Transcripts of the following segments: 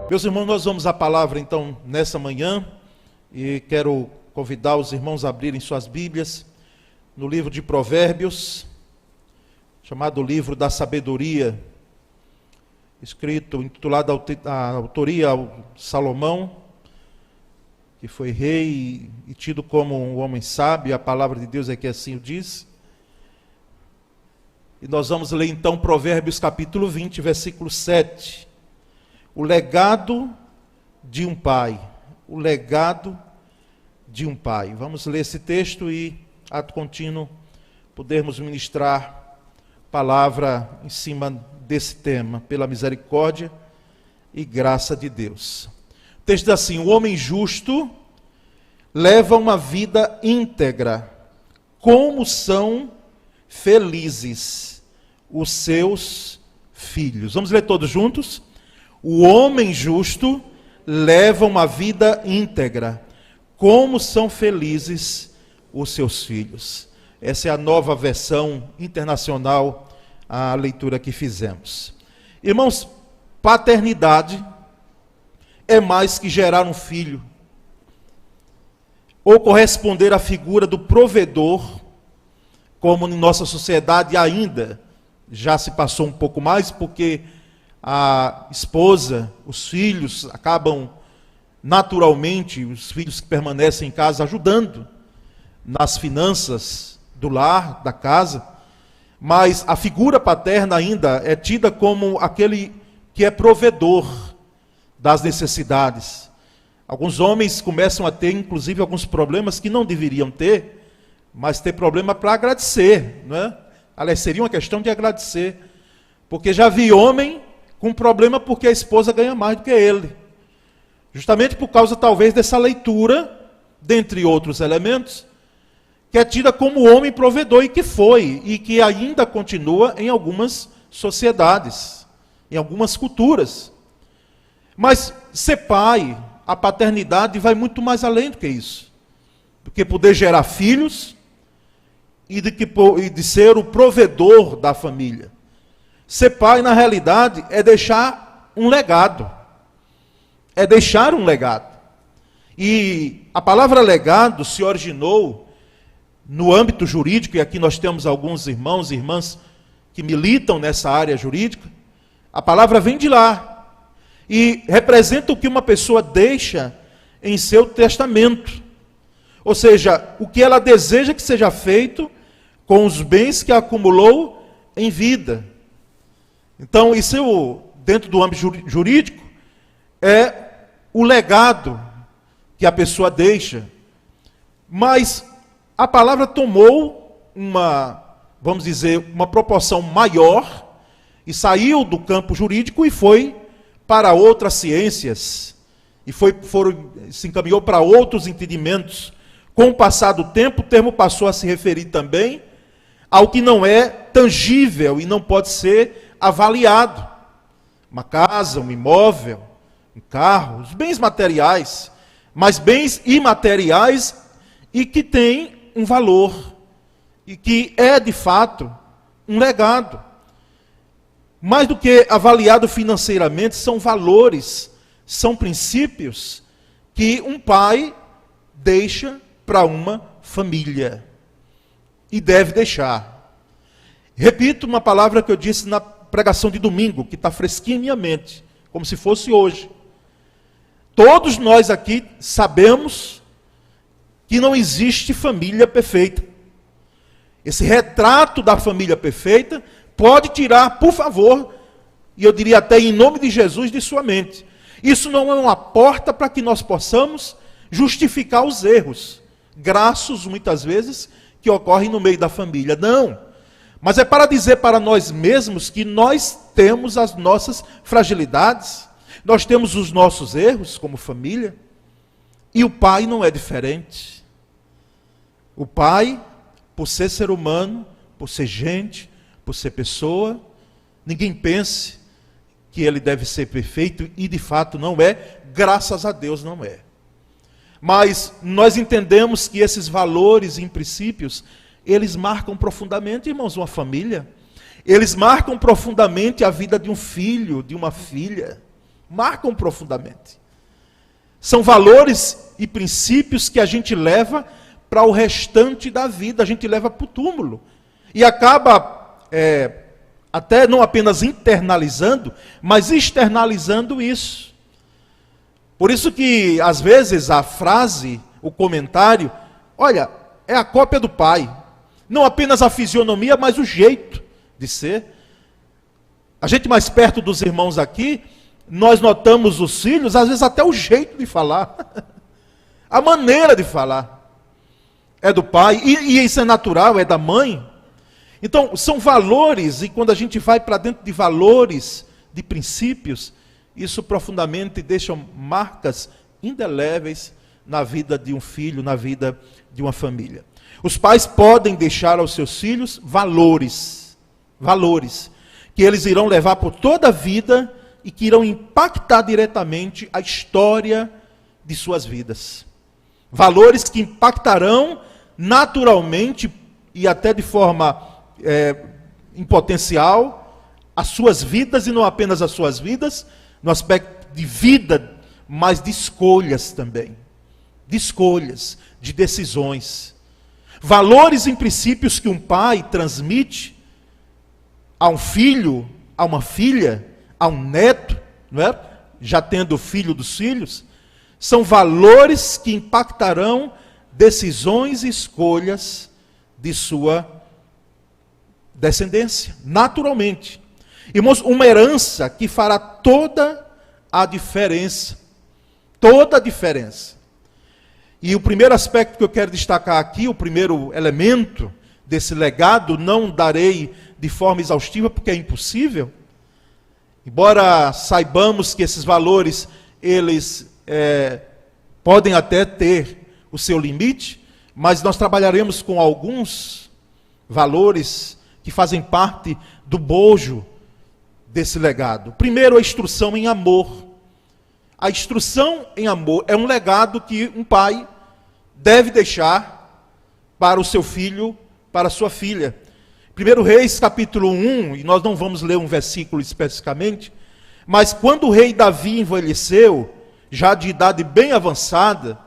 Meus irmãos, nós vamos à palavra então nessa manhã e quero convidar os irmãos a abrirem suas Bíblias no livro de Provérbios, chamado Livro da Sabedoria, intitulado a autoria ao Salomão, que foi rei e tido como um homem sábio. A palavra de Deus é que assim o diz. E nós vamos ler então Provérbios capítulo 20, versículo 7. O legado de um pai. O legado de um pai. Vamos ler esse texto e, ato contínuo, podermos ministrar palavra em cima desse tema, pela misericórdia e graça de Deus. O texto diz assim: o homem justo leva uma vida íntegra. Como são felizes os seus filhos. Vamos ler todos juntos? O homem justo leva uma vida íntegra. Como são felizes os seus filhos. Essa é a nova versão internacional, a leitura que fizemos. Irmãos, paternidade é mais que gerar um filho, ou corresponder à figura do provedor, como em nossa sociedade ainda já se passou um pouco mais, porque a esposa, os filhos acabam naturalmente, os filhos que permanecem em casa ajudando nas finanças do lar, da casa, mas a figura paterna ainda é tida como aquele que é provedor das necessidades. Alguns homens começam a ter, inclusive, alguns problemas que não deveriam ter, mas ter problema para agradecer, não é? Aliás, seria uma questão de agradecer, porque já vi homem com problema porque a esposa ganha mais do que ele, justamente por causa talvez dessa leitura, dentre outros elementos, que é tida como homem provedor, e que foi, e que ainda continua em algumas sociedades, em algumas culturas. Mas ser pai, a paternidade vai muito mais além do que isso, do que poder gerar filhos e de ser o provedor da família. Ser pai, na realidade, é deixar um legado. É deixar um legado. E a palavra legado se originou no âmbito jurídico, e aqui nós temos alguns irmãos e irmãs que militam nessa área jurídica. A palavra vem de lá e representa o que uma pessoa deixa em seu testamento. Ou seja, o que ela deseja que seja feito com os bens que acumulou em vida. Então, isso, dentro do âmbito jurídico, é o legado que a pessoa deixa. Mas a palavra tomou vamos dizer, uma proporção maior e saiu do campo jurídico e foi para outras ciências. E se encaminhou para outros entendimentos. Com o passar do tempo, o termo passou a se referir também ao que não é tangível e não pode ser avaliado. Uma casa, um imóvel, um carro, os bens materiais, mas bens imateriais e que têm um valor e que é, de fato, um legado. Mais do que avaliado financeiramente, são valores, são princípios que um pai deixa para uma família. E deve deixar. Repito uma palavra que eu disse na pregação de domingo, que está fresquinha em minha mente, como se fosse hoje. Todos nós aqui sabemos que não existe família perfeita. Esse retrato da família perfeita pode tirar, por favor, e eu diria até em nome de Jesus, de sua mente. Isso não é uma porta para que nós possamos justificar os erros, grassos muitas vezes, que ocorrem no meio da família. Não. Mas é para dizer para nós mesmos que nós temos as nossas fragilidades, nós temos os nossos erros como família, e o pai não é diferente. O pai, por ser humano, por ser gente, por ser pessoa, ninguém pense que ele deve ser perfeito, e de fato não é, graças a Deus não é. Mas nós entendemos que esses valores e princípios, eles marcam profundamente, irmãos, uma família. Eles marcam profundamente a vida de um filho, de uma filha. marcam profundamente. São valores e princípios que a gente leva para o restante da vida, a gente leva para o túmulo. E acaba até não apenas internalizando, mas externalizando isso. Por isso que, às vezes, a frase, o comentário, olha, é a cópia do pai. Não apenas a fisionomia, mas o jeito de ser. A gente mais perto dos irmãos aqui, nós notamos os filhos, às vezes até o jeito de falar. A maneira de falar. É do pai, e isso é natural, é da mãe. Então, são valores, e quando a gente vai para dentro de valores, de princípios, isso profundamente deixa marcas indeléveis na vida de um filho, na vida de uma família. Os pais podem deixar aos seus filhos valores, que eles irão levar por toda a vida e que irão impactar diretamente a história de suas vidas. Valores que impactarão naturalmente e até de forma em potencial as suas vidas, e não apenas as suas vidas, no aspecto de vida, mas de escolhas também. De escolhas, de decisões. Valores e princípios que um pai transmite a um filho, a uma filha, a um neto, não é? Já tendo filho dos filhos, são valores que impactarão decisões e escolhas de sua descendência, naturalmente. Irmãos, uma herança que fará toda a diferença. Toda a diferença. E o primeiro aspecto que eu quero destacar aqui, o primeiro elemento desse legado, não darei de forma exaustiva porque é impossível. Embora saibamos que esses valores, eles podem até ter o seu limite, mas nós trabalharemos com alguns valores que fazem parte do bojo desse legado. Primeiro, a instrução em amor. A instrução em amor é um legado que um pai deve deixar para o seu filho, para a sua filha. 1 Reis, capítulo 1, e nós não vamos ler um versículo especificamente, mas quando o rei Davi envelheceu, já de idade bem avançada,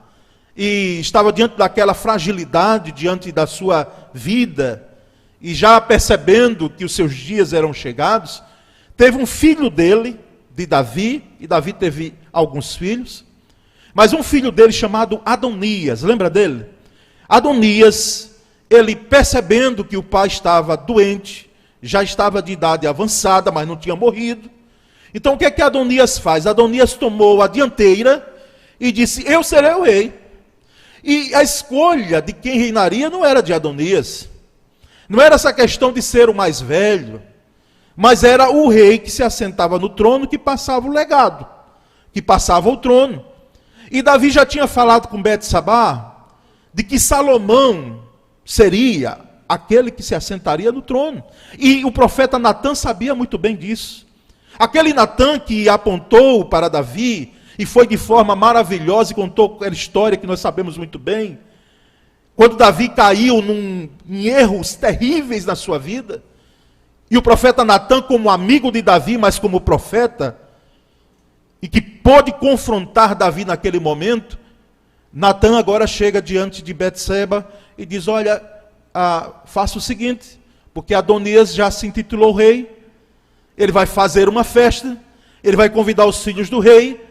e estava diante daquela fragilidade, diante da sua vida, e já percebendo que os seus dias eram chegados, teve um filho dele, de Davi, e Davi teve alguns filhos, mas um filho dele chamado Adonias, lembra dele? Adonias, ele percebendo que o pai estava doente, já estava de idade avançada, mas não tinha morrido. Então o que é que Adonias faz? Adonias tomou a dianteira e disse, eu serei o rei. E a escolha de quem reinaria não era de Adonias. Não era essa questão de ser o mais velho, mas era o rei que se assentava no trono que passava o legado, que passava o trono. E Davi já tinha falado com Betsabá de que Salomão seria aquele que se assentaria no trono. E o profeta Natã sabia muito bem disso. Aquele Natã que apontou para Davi, e foi de forma maravilhosa, e contou aquela história que nós sabemos muito bem, quando Davi caiu em erros terríveis na sua vida, e o profeta Natã, como amigo de Davi, mas como profeta, e que pôde confrontar Davi naquele momento, Natã agora chega diante de Betseba e diz, olha, faça o seguinte, porque Adonias já se intitulou rei, ele vai fazer uma festa, ele vai convidar os filhos do rei,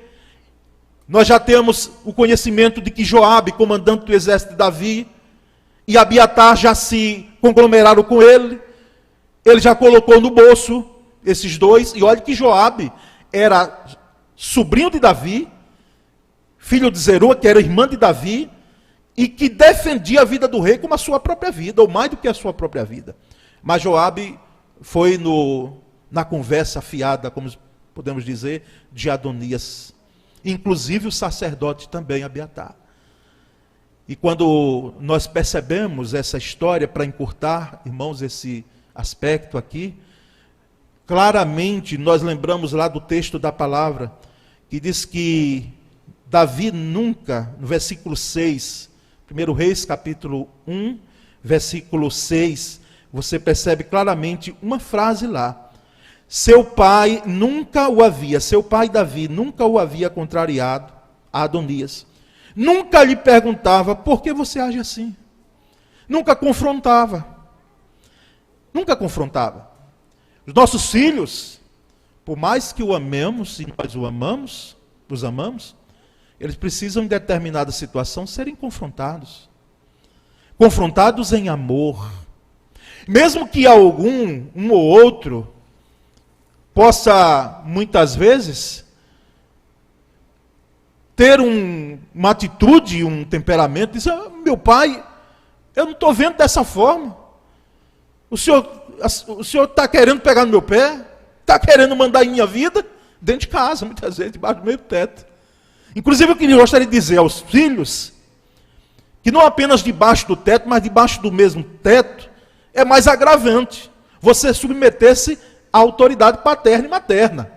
nós já temos o conhecimento de que Joabe, comandante do exército de Davi, e Abiatar já se conglomeraram com ele, ele já colocou no bolso esses dois, e olha que Joabe era sobrinho de Davi, filho de Zeruá, que era irmã de Davi, e que defendia a vida do rei como a sua própria vida, ou mais do que a sua própria vida. Mas Joabe foi na conversa fiada, como podemos dizer, de Adonias. Inclusive o sacerdote também, Abiatar. E quando nós percebemos essa história, para encurtar, irmãos, esse aspecto aqui, claramente nós lembramos lá do texto da palavra, que diz que Davi nunca, no versículo 6, 1 Reis capítulo 1, versículo 6, você percebe claramente uma frase lá. seu pai Davi, nunca o havia contrariado a Adonias. Nunca lhe perguntava, por que você age assim? Nunca confrontava. Nunca confrontava. Os nossos filhos, por mais que o amemos, e nós os amamos, eles precisam, em determinada situação, serem confrontados. Confrontados em amor. Mesmo que um ou outro, possa, muitas vezes, ter uma atitude, um temperamento, dizer, meu pai, eu não estou vendo dessa forma. O senhor está querendo pegar no meu pé? Está querendo mandar em minha vida? Dentro de casa, muitas vezes, debaixo do meio teto. Inclusive, eu gostaria de dizer aos filhos, que não apenas debaixo do teto, mas debaixo do mesmo teto, é mais agravante você submeter-se à autoridade paterna e materna.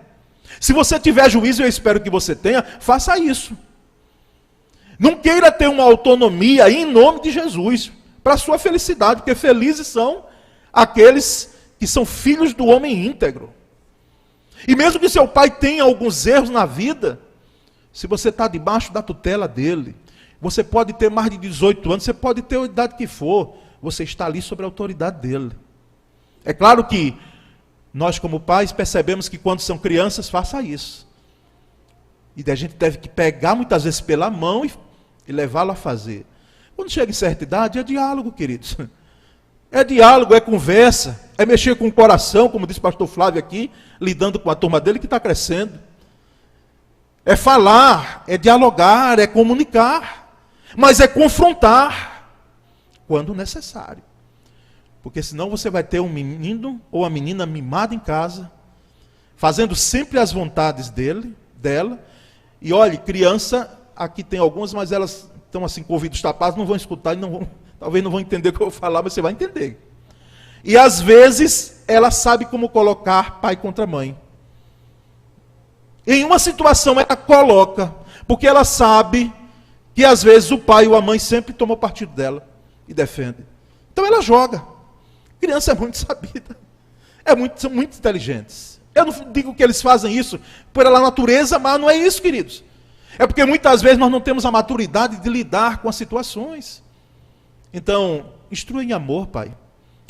Se você tiver juízo, eu espero que você tenha, faça isso. Não queira ter uma autonomia em nome de Jesus, para a sua felicidade, porque felizes são aqueles que são filhos do homem íntegro. E mesmo que seu pai tenha alguns erros na vida, se você está debaixo da tutela dele, você pode ter mais de 18 anos, você pode ter a idade que for, você está ali sob a autoridade dele. É claro que nós, como pais, percebemos que quando são crianças, faça isso. E a gente deve que pegar muitas vezes pela mão e levá-lo a fazer. Quando chega em certa idade, é diálogo, queridos. É diálogo, é conversa, é mexer com o coração, como disse o pastor Flávio aqui, lidando com a turma dele que está crescendo. É falar, é dialogar, é comunicar, mas é confrontar, quando necessário. Porque senão você vai ter um menino ou uma menina mimada em casa, fazendo sempre as vontades dela. E olhe, criança, aqui tem algumas, mas elas estão assim com ouvidos tapados, não vão escutar, talvez não vão entender o que eu vou falar, mas você vai entender. E às vezes, ela sabe como colocar pai contra mãe. Em uma situação ela coloca, porque ela sabe que às vezes o pai ou a mãe sempre tomou partido dela e defende. Então ela joga. Criança é muito sabida, são muito inteligentes. Eu não digo que eles fazem isso pela natureza, mas não é isso, queridos. É porque muitas vezes nós não temos a maturidade de lidar com as situações. Então, instrua em amor, pai.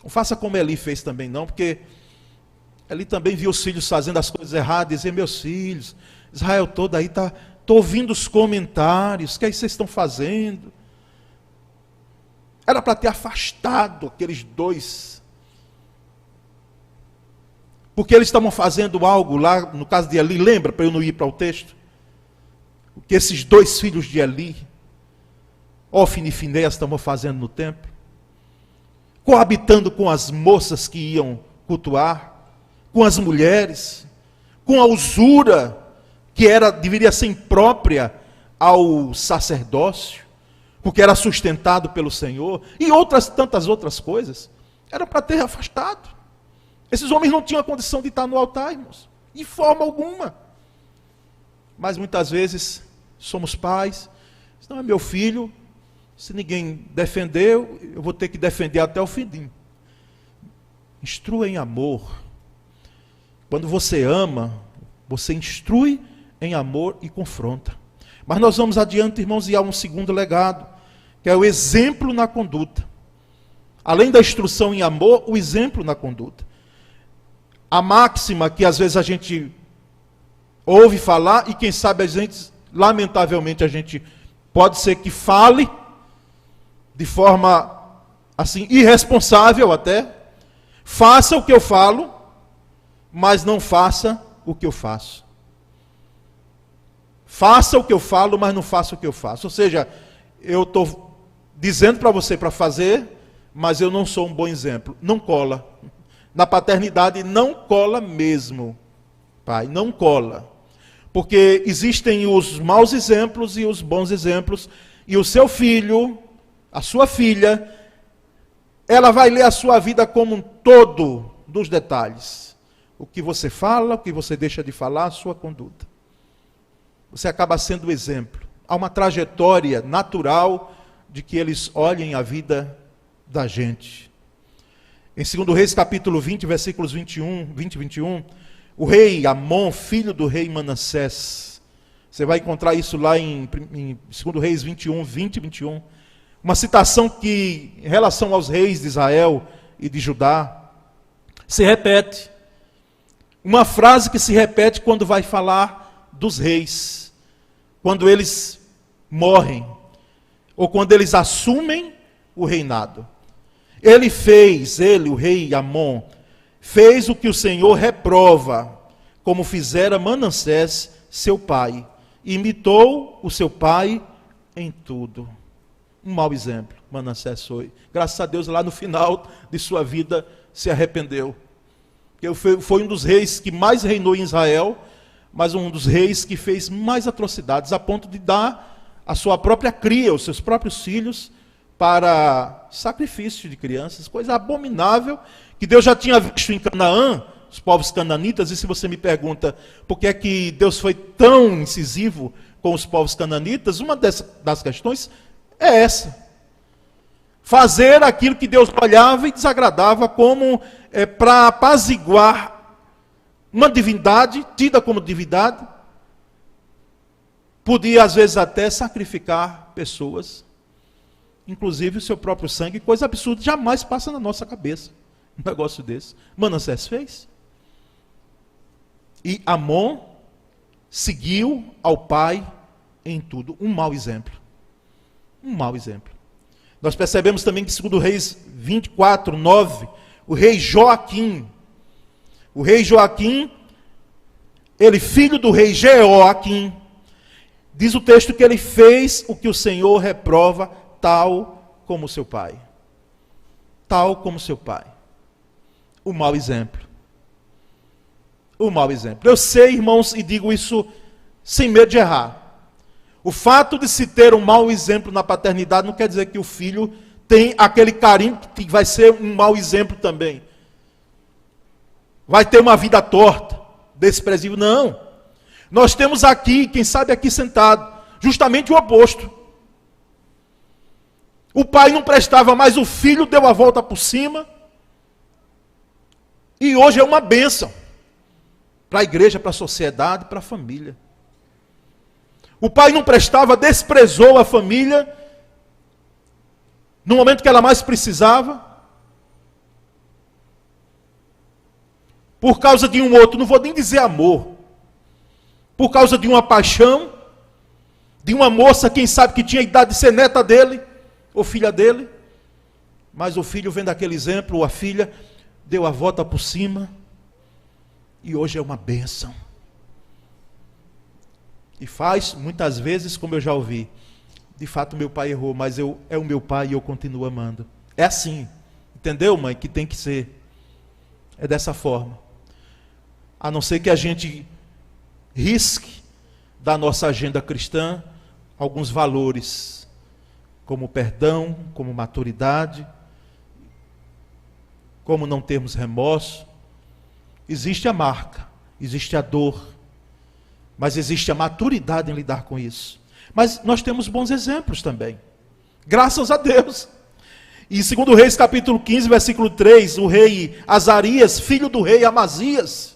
Não faça como Eli fez também, não, porque Eli também viu os filhos fazendo as coisas erradas, e dizia, meus filhos, Israel todo aí estou ouvindo os comentários, o que aí vocês estão fazendo? Era para ter afastado aqueles dois, porque eles estavam fazendo algo lá, no caso de Eli, lembra, para eu não ir para o texto? O que esses dois filhos de Eli, Ofni e Finéias, estavam fazendo no templo? Coabitando com as moças que iam cultuar, com as mulheres, com a usura, que deveria ser imprópria ao sacerdócio, porque era sustentado pelo Senhor, e tantas outras coisas. Era para ter afastado. Esses homens não tinham a condição de estar no altar, irmãos, de forma alguma. Mas muitas vezes somos pais, não é meu filho, se ninguém defendeu, eu vou ter que defender até o fim. Instrua em amor. Quando você ama, você instrui em amor e confronta. Mas nós vamos adiante, irmãos, e há um segundo legado, que é o exemplo na conduta. Além da instrução em amor, o exemplo na conduta. A máxima que às vezes a gente ouve falar, e quem sabe lamentavelmente a gente pode ser que fale, de forma assim, irresponsável até, faça o que eu falo, mas não faça o que eu faço. Faça o que eu falo, mas não faça o que eu faço. Ou seja, eu estou dizendo para você para fazer, mas eu não sou um bom exemplo. Não cola. Na paternidade não cola mesmo, pai, não cola. Porque existem os maus exemplos e os bons exemplos, e o seu filho, a sua filha, ela vai ler a sua vida como um todo dos detalhes. O que você fala, o que você deixa de falar, a sua conduta. Você acaba sendo o exemplo. Há uma trajetória natural de que eles olhem a vida da gente. Em 2 Reis, capítulo 20, versículos 20 e 21, o rei Amon, filho do rei Manassés. Você vai encontrar isso lá em 2 Reis 21, 20 e 21. Uma citação que, em relação aos reis de Israel e de Judá, se repete. Uma frase que se repete quando vai falar dos reis. Quando eles morrem, ou quando eles assumem o reinado. Ele, o rei Amon, fez o que o Senhor reprova, como fizera Manassés, seu pai. Imitou o seu pai em tudo. Um mau exemplo, Manassés foi. Graças a Deus, lá no final de sua vida, se arrependeu. Foi um dos reis que mais reinou em Israel, mas um dos reis que fez mais atrocidades, a ponto de dar a sua própria cria, os seus próprios filhos, para sacrifício de crianças, coisa abominável, que Deus já tinha visto em Canaã, os povos cananitas. E se você me pergunta por que é que Deus foi tão incisivo com os povos cananitas, uma das questões é essa. Fazer aquilo que Deus olhava e desagradava como para apaziguar uma divindade, tida como divindade, podia às vezes até sacrificar pessoas, inclusive o seu próprio sangue, coisa absurda, jamais passa na nossa cabeça um negócio desse. Manassés fez. E Amon seguiu ao pai em tudo. Um mau exemplo. Um mau exemplo. Nós percebemos também que, segundo Reis 24, 9, o rei Joaquim, ele filho do rei Jeoaquim, diz o texto que ele fez o que o Senhor reprova, tal como seu pai. Tal como seu pai. O mau exemplo. O mau exemplo. Eu sei, irmãos, e digo isso sem medo de errar. O fato de se ter um mau exemplo na paternidade não quer dizer que o filho tem aquele carinho que vai ser um mau exemplo também. Vai ter uma vida torta, desprezível. Não. Nós temos aqui, quem sabe aqui sentado, justamente o oposto. O pai não prestava, mas o filho deu a volta por cima. E hoje é uma bênção para a igreja, para a sociedade, para a família. O pai não prestava, desprezou a família no momento que ela mais precisava. Por causa de um outro, não vou nem dizer amor. Por causa de uma paixão, de uma moça, quem sabe que tinha a idade de ser neta dele, ou filha dele. Mas o filho, vendo aquele exemplo, ou a filha, deu a volta por cima. E hoje é uma bênção. E faz, muitas vezes, como eu já ouvi, de fato meu pai errou, mas é o meu pai e eu continuo amando. É assim, entendeu, mãe, que tem que ser. É dessa forma. A não ser que a gente risque da nossa agenda cristã alguns valores, como perdão, como maturidade, como não termos remorso. Existe a marca, existe a dor, mas existe a maturidade em lidar com isso. Mas nós temos bons exemplos também. Graças a Deus. E em 2 Reis capítulo 15, versículo 3, o rei Azarias, filho do rei Amazias,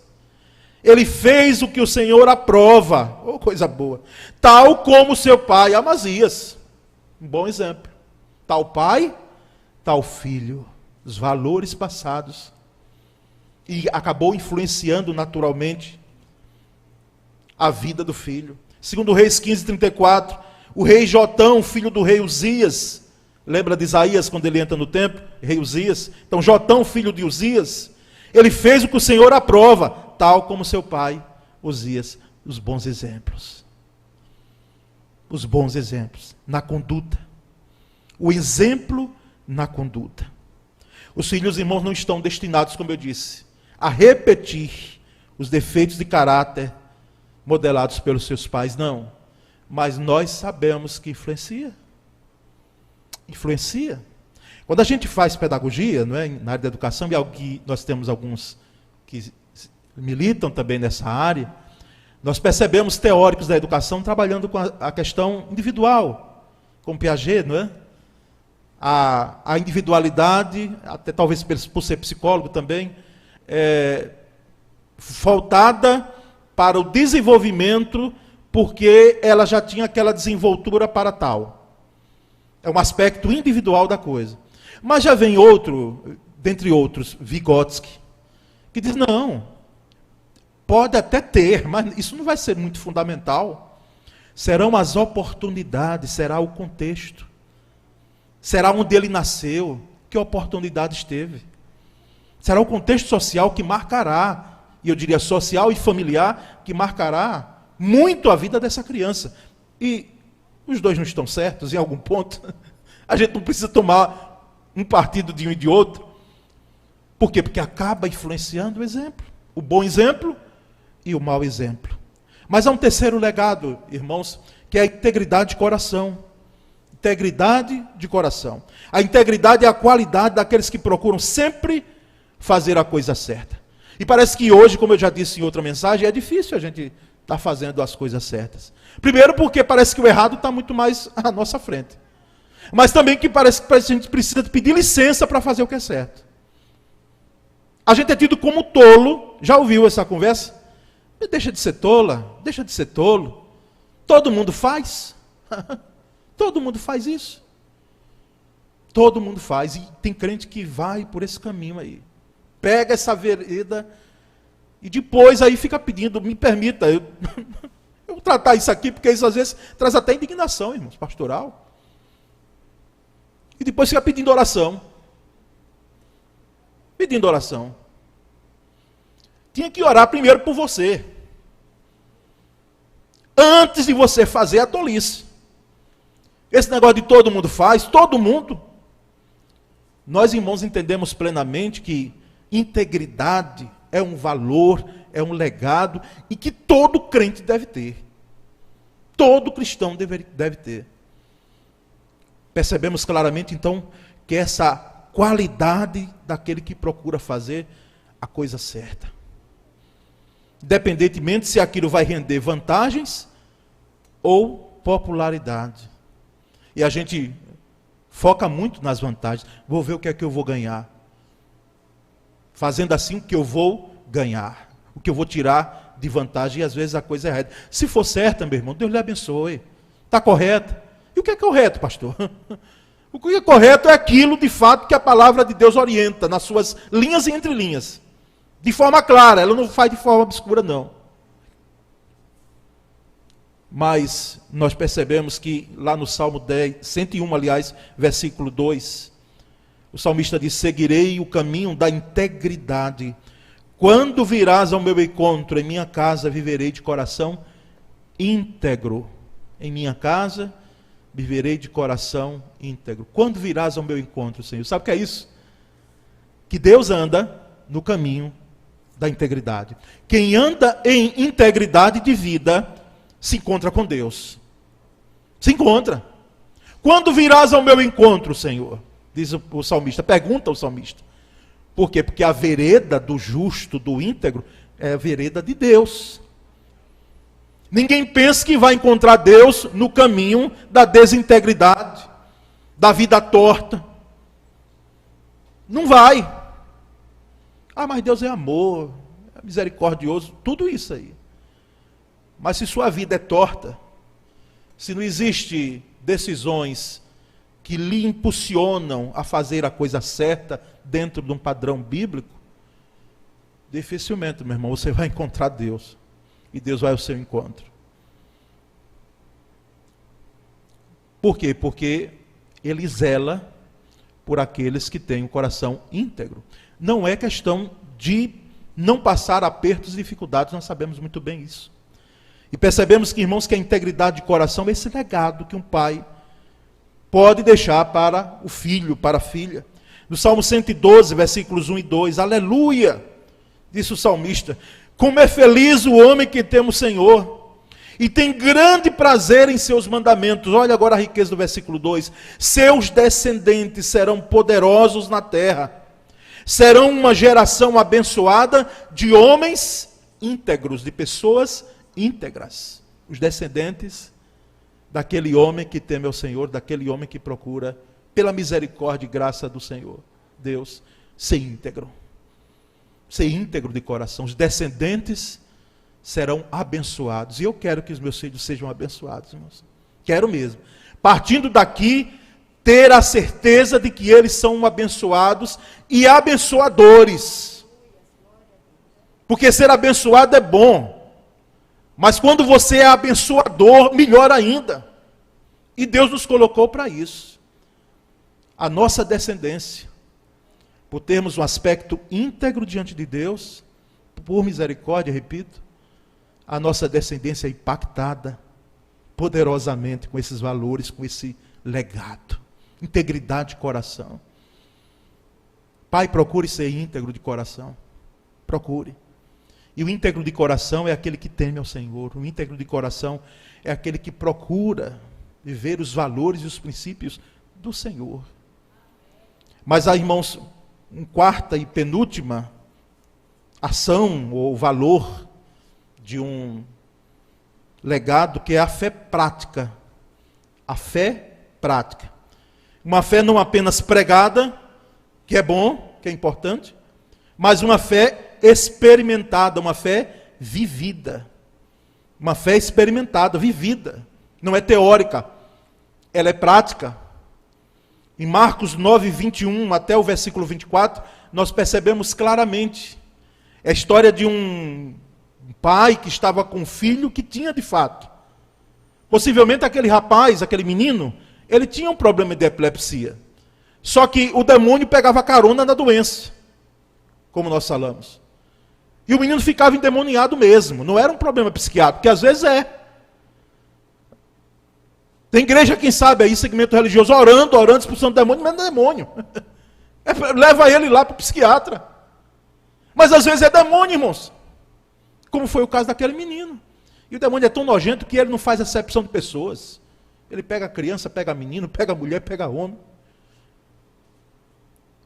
ele fez o que o Senhor aprova. Oh, coisa boa. Tal como seu pai Amazias. Um bom exemplo. Tal pai, tal filho. Os valores passados. E acabou influenciando naturalmente a vida do filho. 2 Reis 15, 34, o rei Jotão, filho do rei Uzias, lembra de Isaías quando ele entra no templo? Rei Uzias. Então Jotão, filho de Uzias, ele fez o que o Senhor aprova, tal como seu pai Uzias. Os bons exemplos. Os bons exemplos na conduta. O exemplo na conduta. Os filhos, irmãos, não estão destinados, como eu disse, a repetir os defeitos de caráter modelados pelos seus pais, não. Mas nós sabemos que influencia. Influencia. Quando a gente faz pedagogia, não é, na área da educação, e é algo que nós temos alguns que militam também nessa área, nós percebemos teóricos da educação trabalhando com a questão individual, como Piaget, não é? A individualidade, até talvez por ser psicólogo também, voltada para o desenvolvimento, porque ela já tinha aquela desenvoltura para tal. É um aspecto individual da coisa. Mas já vem outro, dentre outros, Vygotsky, que diz, não, pode até ter, mas isso não vai ser muito fundamental. Serão as oportunidades, será o contexto. Será onde ele nasceu, que oportunidades teve. Será o contexto social que marcará, e eu diria social e familiar, que marcará muito a vida dessa criança. E os dois não estão certos em algum ponto. A gente não precisa tomar um partido de um e de outro. Por quê? Porque acaba influenciando o exemplo. O bom exemplo e o mau exemplo. Mas há um terceiro legado, irmãos, que é a integridade de coração. Integridade de coração. A integridade é a qualidade daqueles que procuram sempre fazer a coisa certa. E parece que hoje, como eu já disse em outra mensagem, é difícil a gente estar fazendo as coisas certas. Primeiro porque parece que o errado está muito mais à nossa frente. Mas também que parece que a gente precisa pedir licença para fazer o que é certo. A gente é tido como tolo. Já ouviu essa conversa? Deixa de ser tola, deixa de ser tolo. Todo mundo faz. Todo mundo faz isso. Todo mundo faz. E tem crente que vai por esse caminho aí. Pega essa vereda e depois aí fica pedindo, me permita, eu vou tratar isso aqui, porque isso às vezes traz até indignação, irmãos, pastoral. E depois fica pedindo oração. Pedindo oração. Tinha que orar primeiro por você. Antes de você fazer a tolice. Esse negócio de todo mundo faz, todo mundo. Nós, irmãos, entendemos plenamente que integridade é um valor, é um legado, e que todo crente deve ter. Todo cristão deve ter. Percebemos claramente, então, que essa qualidade daquele que procura fazer a coisa certa. Independentemente se aquilo vai render vantagens ou popularidade. E a gente foca muito nas vantagens. Vou ver o que é que eu vou ganhar. Fazendo assim o que eu vou ganhar. O que eu vou tirar de vantagem. E às vezes a coisa é errada. Se for certa, meu irmão, Deus lhe abençoe. Está correto. E o que é correto, pastor? O que é correto é aquilo, de fato, que a palavra de Deus orienta. Nas suas linhas e entrelinhas. De forma clara. Ela não faz de forma obscura, não. Mas nós percebemos que lá no Salmo 101, aliás, versículo 2, o salmista diz, seguirei o caminho da integridade. Quando virás ao meu encontro, em minha casa viverei de coração íntegro. Em minha casa viverei de coração íntegro. Quando virás ao meu encontro, Senhor? Sabe o que é isso? Que Deus anda no caminho da integridade. Quem anda em integridade de vida se encontra com Deus. Se encontra. Quando virás ao meu encontro, Senhor? Diz o salmista, pergunta o salmista. Por quê? Porque a vereda do justo, do íntegro, é a vereda de Deus. Ninguém pensa que vai encontrar Deus no caminho da desintegridade, da vida torta. Não vai. Ah, mas Deus é amor, é misericordioso, tudo isso aí. Mas se sua vida é torta, se não existe decisões que lhe impulsionam a fazer a coisa certa dentro de um padrão bíblico, dificilmente, meu irmão, você vai encontrar Deus. E Deus vai ao seu encontro. Por quê? Porque Ele zela por aqueles que têm o coração íntegro. Não é questão de não passar apertos e dificuldades, nós sabemos muito bem isso. E percebemos que, irmãos, que a integridade de coração é esse legado que um pai pode deixar para o filho, para a filha. No Salmo 112, versículos 1 e 2, aleluia, disse o salmista, como é feliz o homem que teme o Senhor, e tem grande prazer em seus mandamentos. Olha agora a riqueza do versículo 2, seus descendentes serão poderosos na terra, serão uma geração abençoada de homens íntegros, de pessoas íntegras, os descendentes daquele homem que teme ao Senhor, daquele homem que procura, pela misericórdia e graça do Senhor, Deus, ser íntegro. ser íntegro de coração. Os descendentes serão abençoados. E eu quero que os meus filhos sejam abençoados, irmãos. Quero mesmo. Partindo daqui, ter a certeza de que eles são abençoados e abençoadores. Porque ser abençoado é bom. Mas quando você é abençoador, melhor ainda. E Deus nos colocou para isso. A nossa descendência, por termos um aspecto íntegro diante de Deus, por misericórdia, repito, a nossa descendência é impactada poderosamente com esses valores, com esse legado. Integridade de coração. Pai, procure ser íntegro de coração. Procure. E o íntegro de coração é aquele que teme ao Senhor. O íntegro de coração é aquele que procura viver os valores e os princípios do Senhor. Mas há, irmãos, uma quarta e penúltima ação ou valor de um legado, que é a fé prática. A fé prática. Uma fé não apenas pregada, que é bom, que é importante, mas uma fé experimentada, uma fé vivida. Uma fé experimentada, vivida. Não é teórica, ela é prática. Em Marcos 9, 21 até o versículo 24, nós percebemos claramente a história de um pai que estava com um filho que tinha de fato. Possivelmente aquele rapaz, aquele menino, ele tinha um problema de epilepsia. Só que o demônio pegava carona na doença, como nós falamos. E o menino ficava endemoniado mesmo. Não era um problema psiquiátrico, que às vezes é. Tem igreja, quem sabe, aí, segmento religioso, orando, expulsando demônio, mas não é demônio. Leva ele lá para o psiquiatra. Mas às vezes é demônio, irmãos. Como foi o caso daquele menino. E o demônio é tão nojento que ele não faz acepção de pessoas. Ele pega criança, pega menino, pega mulher, pega homem.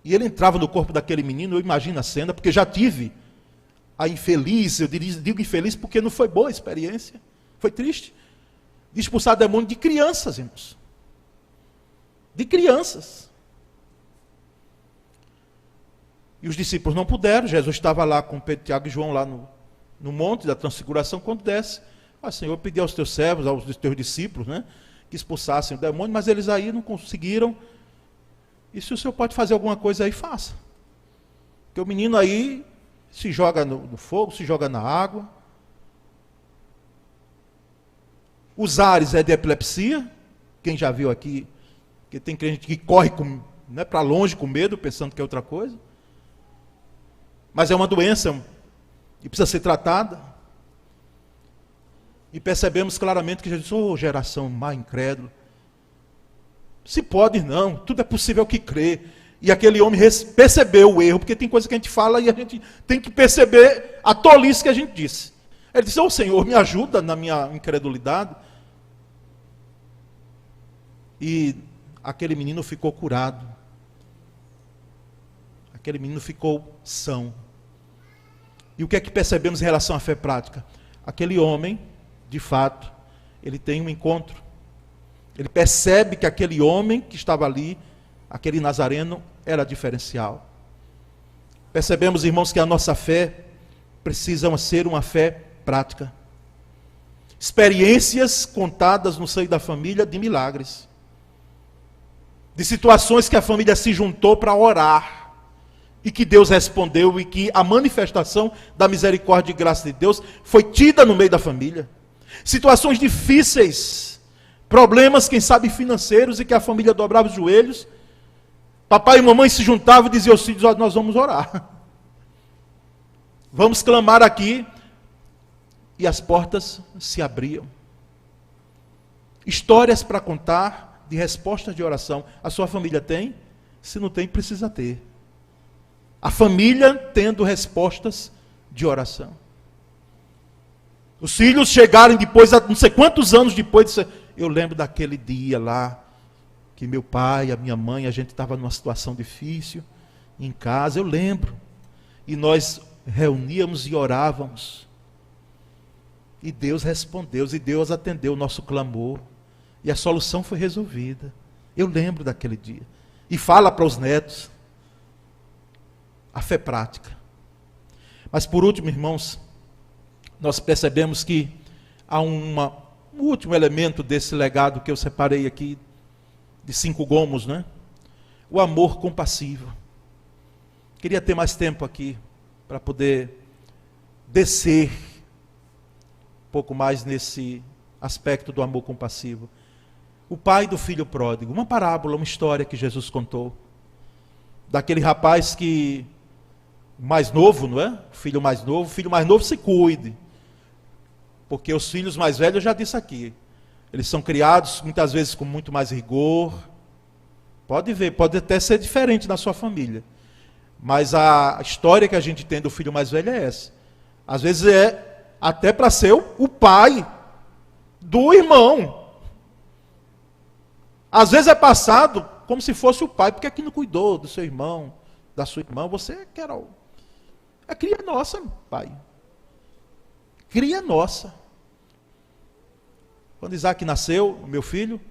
E ele entrava no corpo daquele menino, eu imagino a cena, porque já tive a infeliz, eu digo infeliz porque não foi boa a experiência. Foi triste. De expulsar demônio de crianças, irmãos. De crianças. E os discípulos não puderam. Jesus estava lá com Pedro, Tiago e João lá no monte da transfiguração. Quando desce, Senhor, eu pedi aos teus servos, aos teus discípulos, né, que expulsassem o demônio, mas eles aí não conseguiram. E se o Senhor pode fazer alguma coisa aí, faça. Porque o menino aí se joga no fogo, se joga na água. Os ares é de epilepsia. Quem já viu aqui, que tem crente que corre para longe com medo, pensando que é outra coisa. Mas é uma doença e precisa ser tratada. E percebemos claramente que Jesus disse, geração má incrédula. Se pode não, tudo é possível que crê. E aquele homem percebeu o erro, porque tem coisa que a gente fala e a gente tem que perceber a tolice que a gente disse. Ele disse, Senhor, me ajuda na minha incredulidade. E aquele menino ficou curado. Aquele menino ficou são. E o que é que percebemos em relação à fé prática? Aquele homem, de fato, ele tem um encontro. Ele percebe que aquele homem que estava ali, aquele nazareno, era diferencial. Percebemos, irmãos, que a nossa fé precisa ser uma fé prática. Experiências contadas no seio da família de milagres. De situações que a família se juntou para orar. E que Deus respondeu e que a manifestação da misericórdia e graça de Deus foi tida no meio da família. Situações difíceis, problemas, quem sabe, financeiros, e que a família dobrava os joelhos. Papai e mamãe se juntavam e diziam aos filhos, nós vamos orar. Vamos clamar aqui. E as portas se abriam. Histórias para contar de respostas de oração. A sua família tem? Se não tem, precisa ter. A família tendo respostas de oração. Os filhos chegarem depois, não sei quantos anos depois, eu lembro daquele dia lá, que meu pai, a minha mãe, a gente estava numa situação difícil, em casa, eu lembro. E nós reuníamos e orávamos. E Deus respondeu, e Deus atendeu o nosso clamor. E a solução foi resolvida. Eu lembro daquele dia. E fala para os netos. A fé prática. Mas por último, irmãos, nós percebemos que há um último elemento desse legado que eu separei aqui, de 5 gomos, né? O amor compassivo. Queria ter mais tempo aqui para poder descer um pouco mais nesse aspecto do amor compassivo. O pai do filho pródigo, uma parábola, uma história que Jesus contou, daquele rapaz que, mais novo, não é? O filho mais novo se cuide, porque os filhos mais velhos, eu já disse aqui, eles são criados muitas vezes com muito mais rigor. Pode ver, pode até ser diferente na sua família, mas a história que a gente tem do filho mais velho é essa. Às vezes é até para ser o pai do irmão. Às vezes é passado como se fosse o pai, porque aqui não cuidou do seu irmão, da sua irmã, você quer algo. É cria nossa, pai. Cria nossa. Quando Isaac nasceu, o meu filho,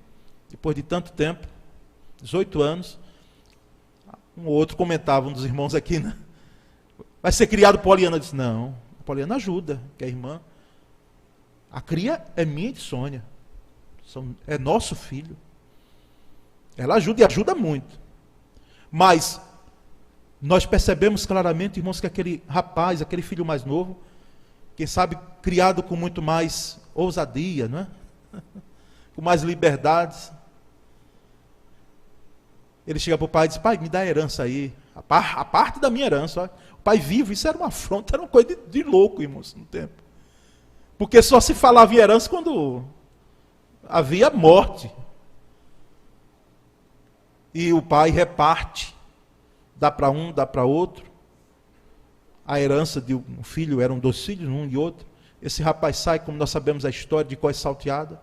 depois de tanto tempo, 18 anos, um ou outro comentava, um dos irmãos aqui, né? Vai ser criado Poliana. Eu disse, não, a Poliana ajuda, que é irmã. A cria é minha e de Sônia. É nosso filho. Ela ajuda e ajuda muito. Mas nós percebemos claramente, irmãos, que aquele rapaz, aquele filho mais novo, quem sabe criado com muito mais ousadia, não é? Com mais liberdades. Ele chega para o pai e diz, pai, me dá a herança aí. A parte da minha herança. Ó. O pai vivo, isso era uma afronta, era uma coisa de louco, irmãos, no tempo. Porque só se falava em herança quando havia morte. E o pai reparte. Dá para um, dá para outro. A herança de um filho, eram 2 filhos, um e outro. Esse rapaz sai, como nós sabemos a história, de cós salteada.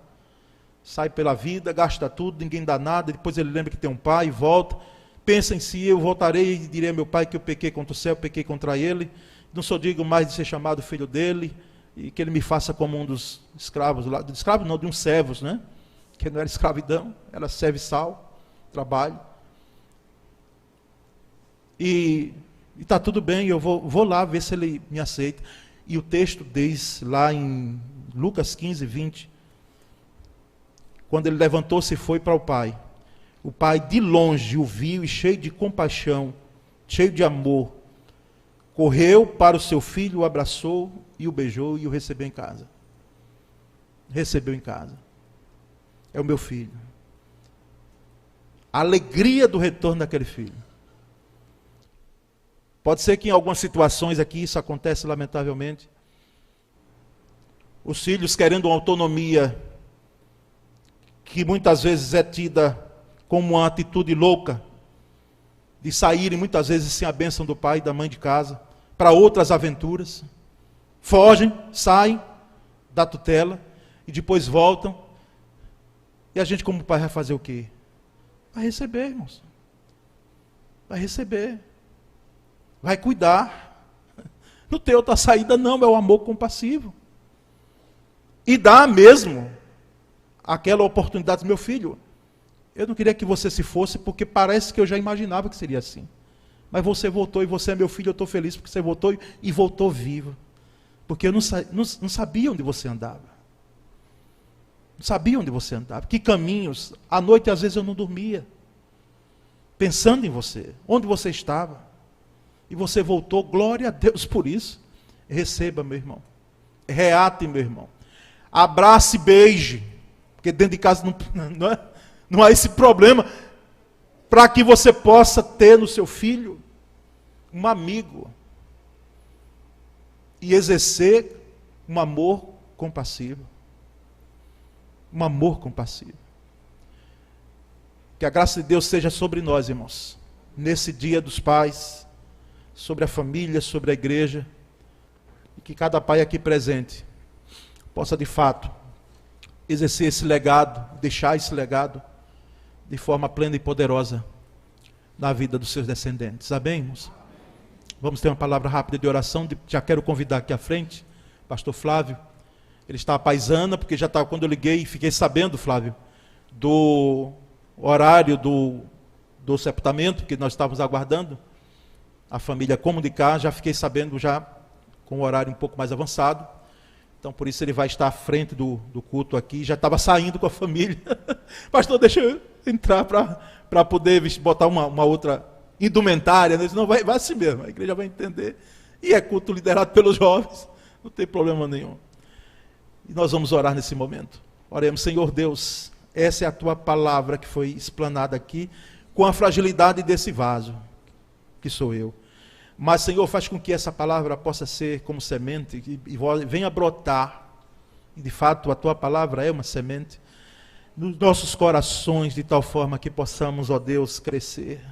Sai pela vida, gasta tudo, ninguém dá nada. Depois ele lembra que tem um pai, volta. Pensa em si, eu voltarei e direi a meu pai que eu pequei contra o céu, pequei contra ele. Não sou digno mais de ser chamado filho dele. E que ele me faça como um dos escravos lá. Escravo não, de uns servos, né? Que não era escravidão, era serviçal, trabalho. E está tudo bem, eu vou lá ver se ele me aceita. E o texto diz lá em Lucas 15, 20, quando ele levantou-se e foi para o pai de longe o viu e cheio de compaixão, cheio de amor, correu para o seu filho, o abraçou e o beijou e o recebeu em casa. Recebeu em casa. É o meu filho. A alegria do retorno daquele filho. Pode ser que em algumas situações aqui isso acontece lamentavelmente. Os filhos querendo uma autonomia que muitas vezes é tida como uma atitude louca, de saírem muitas vezes sem a bênção do pai e da mãe de casa, para outras aventuras. Fogem, saem da tutela e depois voltam. E a gente como pai vai fazer o quê? Vai receber, irmãos. Vai receber. Vai cuidar. Não tem outra saída não, é o amor compassivo. E dá mesmo aquela oportunidade do meu filho. Eu não queria que você se fosse, porque parece que eu já imaginava que seria assim. Mas você voltou e você é meu filho, eu estou feliz porque você voltou e voltou vivo. Porque eu não sabia onde você andava. Não sabia onde você andava. Que caminhos. À noite, às vezes, eu não dormia. Pensando em você. Onde você estava. E você voltou. Glória a Deus por isso. Receba, meu irmão. Reate, meu irmão. Abrace e beije. Porque dentro de casa não há esse problema. Para que você possa ter no seu filho um amigo. E exercer um amor compassivo. Um amor compassivo. Que a graça de Deus seja sobre nós, irmãos. Nesse dia dos pais, sobre a família, sobre a igreja. E que cada pai aqui presente possa de fato exercer esse legado, deixar esse legado de forma plena e poderosa na vida dos seus descendentes. Amém, irmãos? Vamos ter uma palavra rápida de oração. Já quero convidar aqui à frente, pastor Flávio. Ele está à paisana, porque já estava, quando eu liguei, fiquei sabendo, Flávio, do horário do sepultamento, que nós estávamos aguardando, a família comunicar, já fiquei sabendo já com um horário um pouco mais avançado. Então, por isso ele vai estar à frente do culto aqui. Já estava saindo com a família. Pastor, deixa eu entrar para poder botar uma outra indumentária. Ele disse, não, vai assim mesmo, a igreja vai entender. E é culto liderado pelos jovens, não tem problema nenhum. E nós vamos orar nesse momento. Oremos, Senhor Deus, essa é a tua palavra que foi explanada aqui, com a fragilidade desse vaso, que sou eu. Mas, Senhor, faz com que essa palavra possa ser como semente e venha brotar. E, de fato, a tua palavra é uma semente nos nossos corações, de tal forma que possamos, ó Deus, crescer.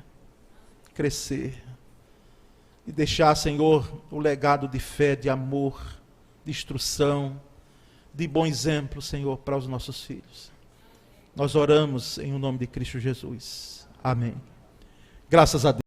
E deixar, Senhor, o legado de fé, de amor, de instrução, de bom exemplo, Senhor, para os nossos filhos. Nós oramos em o nome de Cristo Jesus. Amém. Graças a Deus.